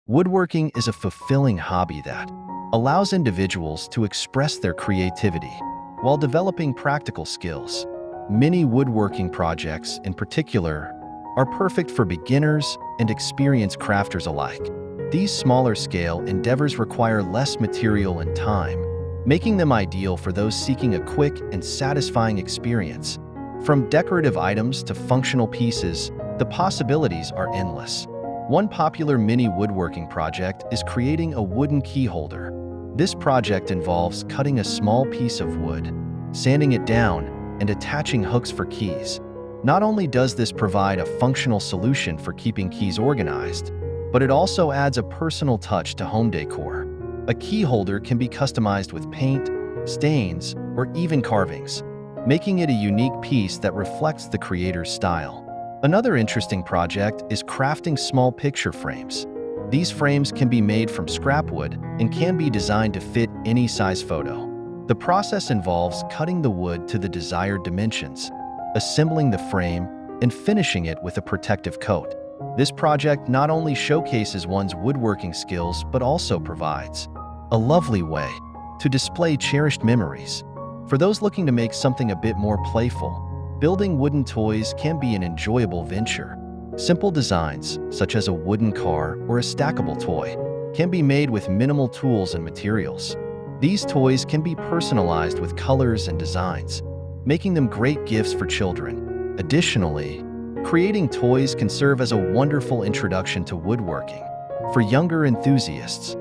Woodworking is a fulfilling hobby that allows individuals to express their creativity while developing practical skills. Many woodworking projects, in particular, are perfect for beginners and experienced crafters alike. These smaller-scale endeavors require less material and time, making them ideal for those seeking a quick and satisfying experience. From decorative items to functional pieces, the possibilities are endless. One popular mini woodworking project is creating a wooden key holder. This project involves cutting a small piece of wood, sanding it down, and attaching hooks for keys. Not only does this provide a functional solution for keeping keys organized, but it also adds a personal touch to home decor. A key holder can be customized with paint, stains, or even carvings, making it a unique piece that reflects the creator's style. Another interesting project is crafting small picture frames. These frames can be made from scrap wood and can be designed to fit any size photo. The process involves cutting the wood to the desired dimensions, assembling the frame, and finishing it with a protective coat. This project not only showcases one's woodworking skills but also provides a lovely way to display cherished memories. For those looking to make something a bit more playful, building wooden toys can be an enjoyable venture. Simple designs, such as a wooden car or a stackable toy, can be made with minimal tools and materials. These toys can be personalized with colors and designs, making them great gifts for children. Additionally, creating toys can serve as a wonderful introduction to woodworking. For younger enthusiasts,